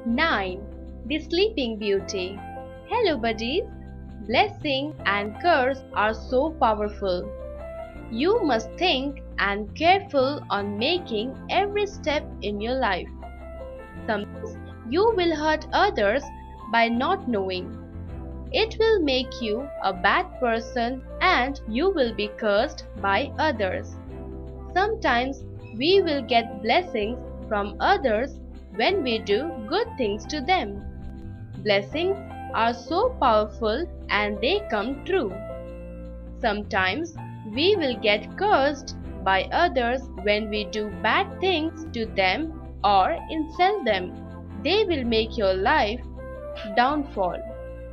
9. The Sleeping Beauty. Hello buddies! Blessing and curse are so powerful. You must think and careful on making every step in your life. Sometimes you will hurt others by not knowing. It will make you a bad person and you will be cursed by others. Sometimes we will get blessings from others when we do good things to them. Blessings are so powerful and they come true. Sometimes we will get cursed by others when we do bad things to them or insult them. They will make your life downfall.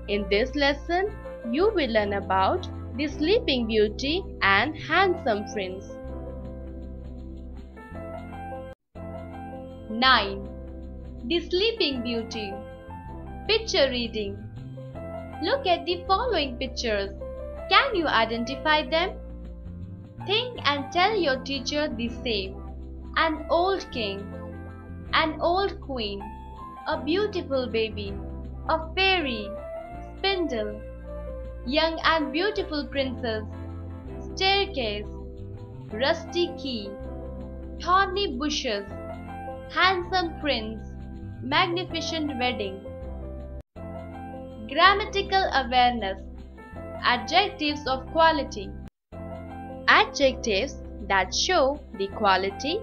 In this lesson, you will learn about the Sleeping Beauty and Handsome Prince. 9. The Sleeping Beauty. Picture reading. Look at the following pictures. Can you identify them? Think and tell your teacher the same. An old king, an old queen, a beautiful baby, a fairy, spindle, young and beautiful princess, staircase, rusty key, thorny bushes, handsome prince, magnificent wedding. Grammatical awareness. Adjectives of quality. Adjectives that show the quality,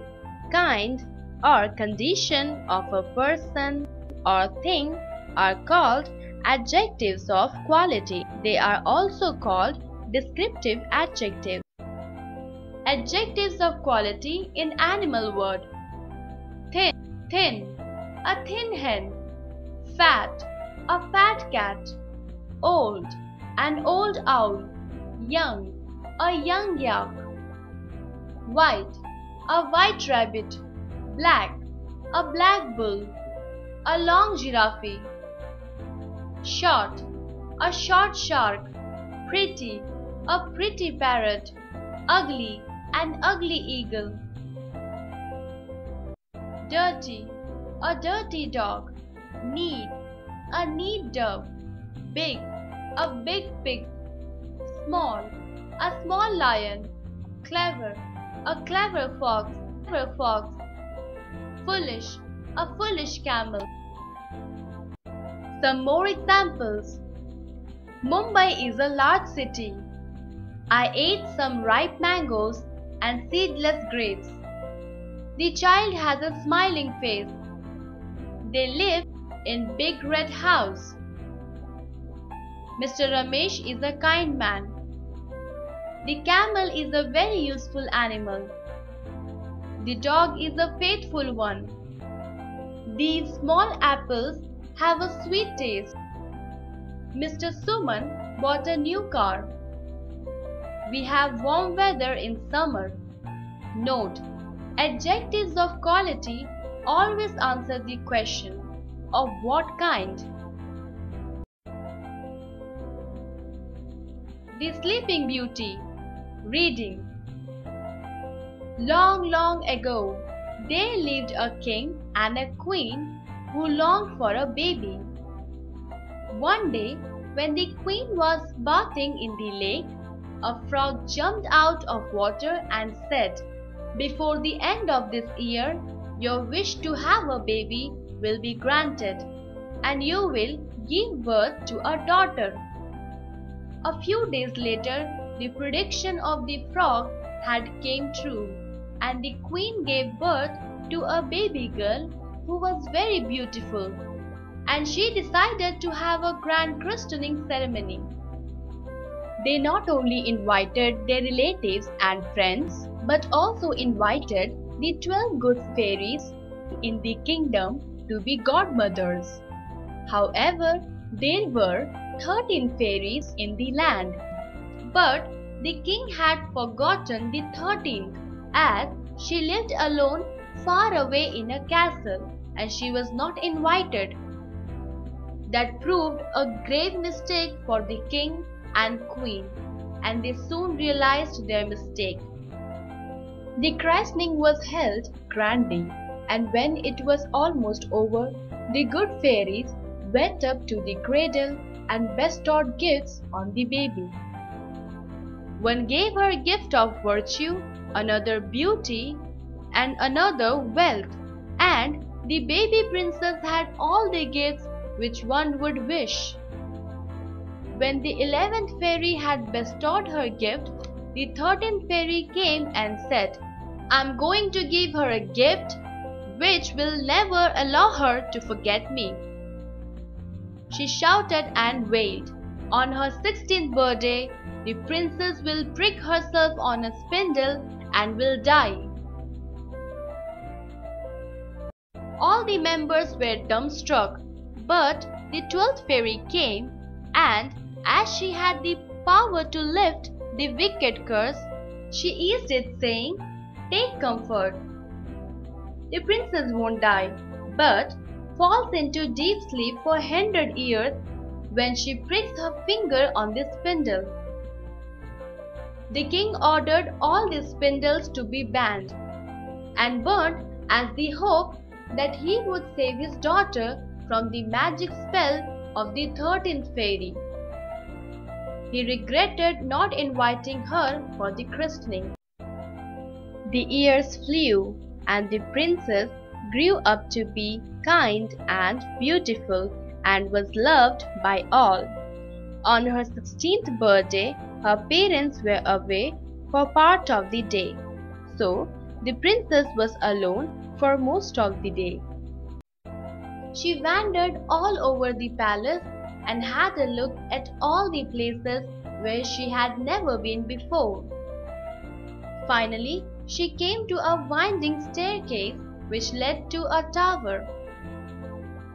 kind, or condition of a person or thing are called adjectives of quality. They are also called descriptive adjectives. Adjectives of quality in animal world. Thin, a thin hen. Fat, a fat cat. Old, an old owl. Young, a young yak. White, a white rabbit. Black, a black bull. A long giraffe. Short, a short shark. Pretty, a pretty parrot. Ugly, an ugly eagle. Dirty, a dirty dog. Neat, a neat dove. Big, a big pig. Small, a small lion. Clever, a clever fox. Foolish, a foolish camel. Some more examples. Mumbai is a large city. I ate some ripe mangoes and seedless grapes. The child has a smiling face. They live in big red house. Mr. Ramesh is a kind man. The camel is a very useful animal. The dog is a faithful one. These small apples have a sweet taste. Mr. Suman bought a new car. We have warm weather in summer. Note: adjectives of quality always answer the question of what kind. The Sleeping Beauty. Reading. Long, long ago, there lived a king and a queen who longed for a baby. One day, when the queen was bathing in the lake, a frog jumped out of water and said, "Before the end of this year, your wish to have a baby will be granted, and you will give birth to a daughter." A few days later, the prediction of the frog had came true, and the queen gave birth to a baby girl who was very beautiful, and she decided to have a grand christening ceremony. They not only invited their relatives and friends, but also invited the 12 good fairies in the kingdom to be godmothers. However, there were 13 fairies in the land, but the king had forgotten the 13th, as she lived alone far away in a castle and she was not invited. That proved a grave mistake for the king and queen, and they soon realized their mistake. The christening was held grandly, and when it was almost over, The good fairies went up to the cradle and bestowed gifts on the baby. One gave her a gift of virtue, another beauty, and another wealth, and the baby princess had all the gifts which one would wish. When the 11th fairy had bestowed her gift, the 13th fairy came and said, "I'm going to give her a gift which will never allow her to forget me." She shouted and wailed. On her 16th birthday, the princess will prick herself on a spindle and will die. All the members were dumbstruck, but the 12th fairy came, and as she had the power to lift the wicked curse, she eased it, saying, "Take comfort. The princess won't die, but falls into deep sleep for 100 years when she pricks her finger on the spindle." The king ordered all the spindles to be banned and burnt as the hope that he would save his daughter from the magic spell of the 13th fairy. He regretted not inviting her for the christening. The years flew, and the princess grew up to be kind and beautiful and was loved by all. On her 16th birthday, her parents were away for part of the day, so the princess was alone for most of the day. She wandered all over the palace and had a look at all the places where she had never been before. Finally, she came to a winding staircase which led to a tower.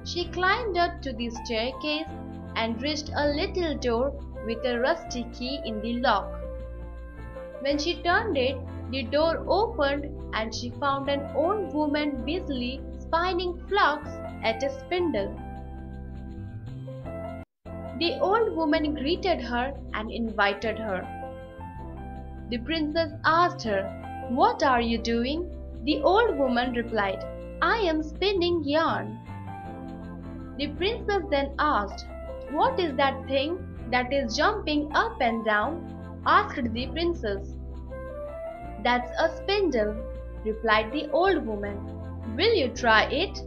She climbed up to the staircase and reached a little door with a rusty key in the lock. When she turned it, the door opened and she found an old woman busily spinning flax at a spindle. The old woman greeted her and invited her. The princess asked her, "What are you doing?" The old woman replied, "I am spinning yarn." The princess then asked, "What is that thing that is jumping up and down?" asked the princess. "That's a spindle," replied the old woman. "Will you try it?"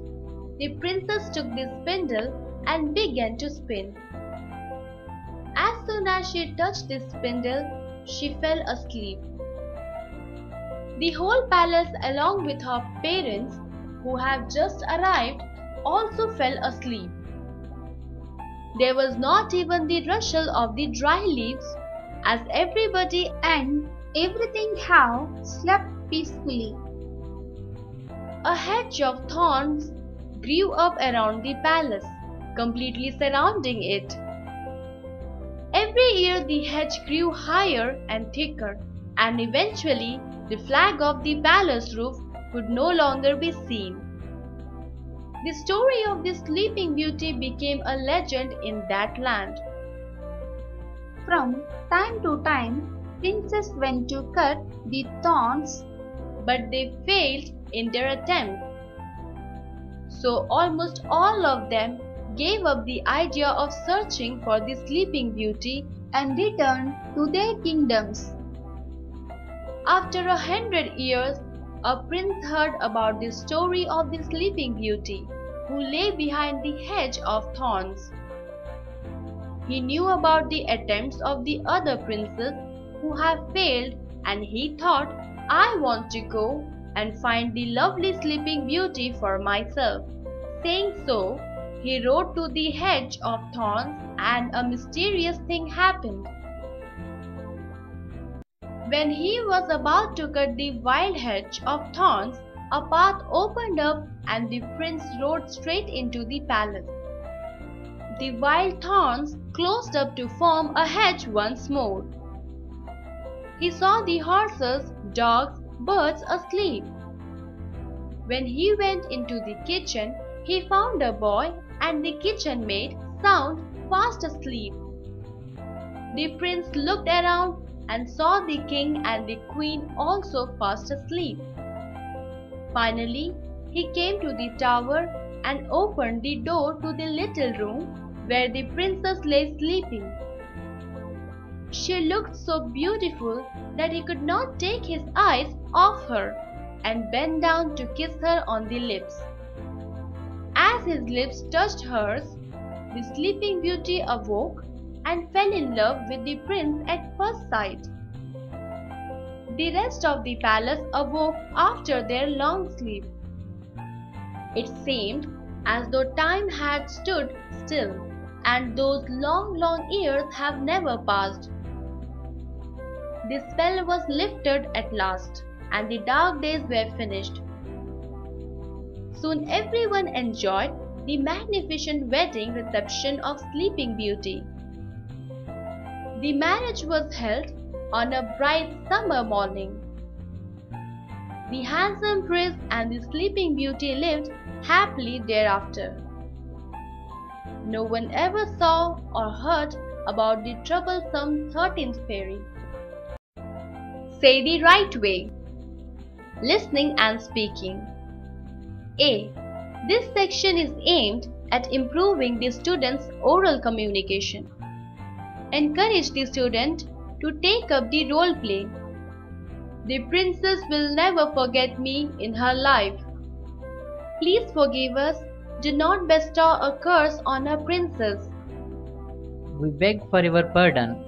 The princess took the spindle and began to spin. As soon as she touched the spindle, she fell asleep. The whole palace, along with her parents, who had just arrived, also fell asleep. There was not even the rustle of the dry leaves, as everybody and everything had slept peacefully. A hedge of thorns grew up around the palace, completely surrounding it. Every year the hedge grew higher and thicker, and eventually the flag of the palace roof could no longer be seen. The story of the Sleeping Beauty became a legend in that land. From time to time, princess went to cut the thorns, but they failed in their attempt. So almost all of them gave up the idea of searching for the Sleeping Beauty and returned to their kingdoms. After 100 years, a prince heard about the story of the Sleeping Beauty, who lay behind the hedge of thorns. He knew about the attempts of the other princes who have failed, and he thought, "I want to go and find the lovely Sleeping Beauty for myself." Saying so, he rode to the hedge of thorns, and a mysterious thing happened. When he was about to cut the wild hedge of thorns, a path opened up and the prince rode straight into the palace. The wild thorns closed up to form a hedge once more. He saw the horses, dogs, birds asleep. When he went into the kitchen, he found a boy and the kitchen maid sound fast asleep. The prince looked around and saw the king and the queen also fast asleep. Finally, he came to the tower and opened the door to the little room where the princess lay sleeping. She looked so beautiful that he could not take his eyes off her and bent down to kiss her on the lips. As his lips touched hers, the Sleeping Beauty awoke and fell in love with the prince at first sight. The rest of the palace awoke after their long sleep. It seemed as though time had stood still, and those long years have never passed. The spell was lifted at last, and the dark days were finished. Soon everyone enjoyed the magnificent wedding reception of Sleeping Beauty. The marriage was held on a bright summer morning. The handsome prince and the Sleeping Beauty lived happily thereafter. No one ever saw or heard about the troublesome 13th fairy. Say the right way. Listening and speaking. A. This section is aimed at improving the student's oral communication. Encourage the student to take up the role play. The princess will never forget me in her life. Please forgive us. Do not bestow a curse on a princess. We beg for your pardon.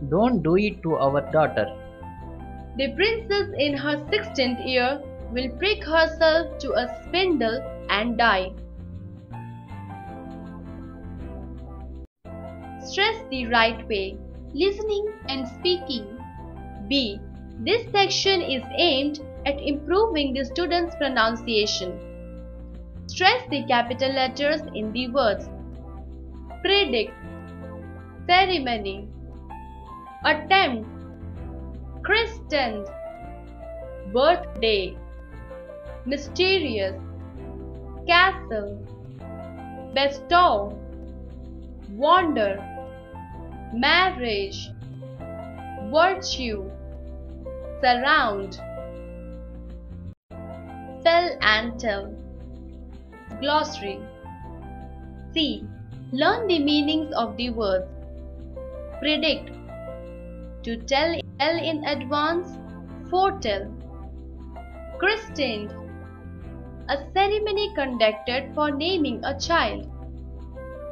Don't do it to our daughter. The princess in her 16th year will prick herself to a spindle and die. Stress the right way. Listening and speaking. B. This section is aimed at improving the student's pronunciation. Stress the capital letters in the words. Predict, ceremony, attempt, christened, birthday, mysterious, castle, bestow, wonder, marriage, virtue, surround, spell and tell. Glossary. C. Learn the meanings of the words. Predict, to tell in advance, foretell. Christened, a ceremony conducted for naming a child.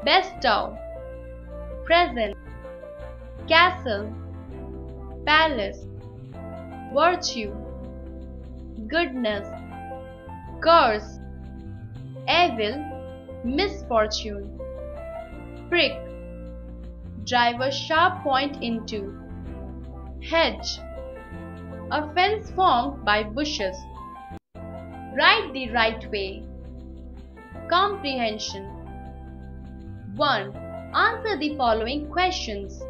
Bestow, present. Castle, palace. Virtue, goodness. Curse, evil, misfortune. Prick, drive a sharp point into. Hedge, a fence formed by bushes. Write the right way. Comprehension. 1. Answer the following questions.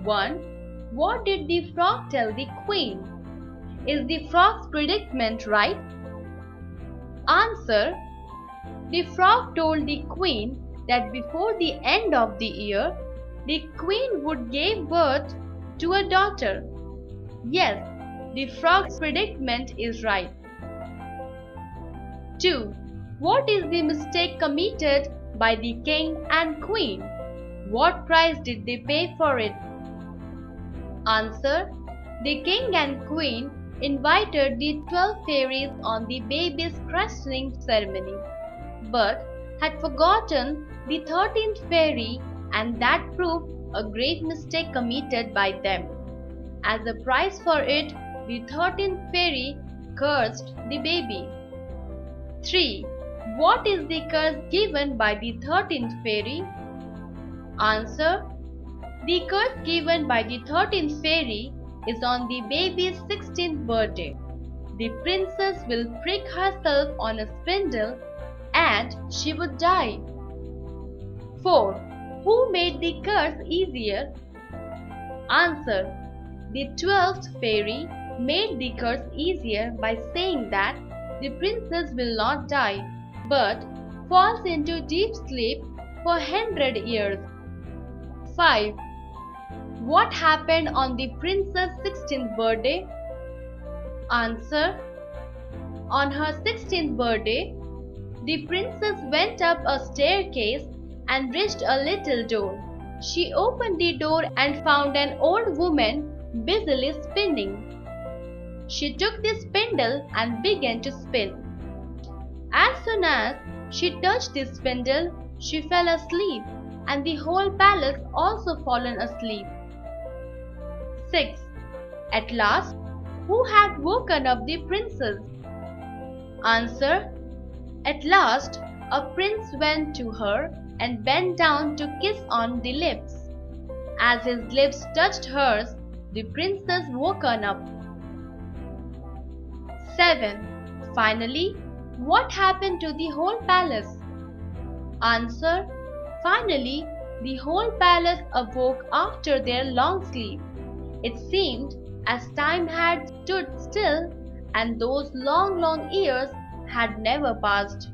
1. What did the frog tell the queen? Is the frog's predicament right? Answer. The frog told the queen that before the end of the year, the queen would give birth to a daughter. Yes, the frog's predicament is right. 2. What is the mistake committed by the king and queen? What price did they pay for it? Answer. The king and queen invited the 12 fairies on the baby's christening ceremony, but had forgotten the 13th fairy, and that proved a great mistake committed by them. As a price for it, the 13th fairy cursed the baby. 3. What is the curse given by the 13th fairy? Answer. The curse given by the 13th fairy is on the baby's 16th birthday. The princess will prick herself on a spindle and she would die. 4. Who made the curse easier? Answer. The 12th fairy made the curse easier by saying that the princess will not die, but falls into deep sleep for 100 years. 5. What happened on the princess' 16th birthday? Answer. On her 16th birthday, The princess went up a staircase and reached a little door. She opened the door and found an old woman busily spinning. She took the spindle and began to spin. As soon as she touched the spindle, she fell asleep, and the whole palace also fallen asleep. 6. At last, who had woken up the princess? Answer. At last, a prince went to her and bent down to kiss on the lips. As his lips touched hers, the princess woken up. 7. Finally, what happened to the whole palace? Answer. Finally, the whole palace awoke after their long sleep. It seemed as time had stood still and those long years had never passed.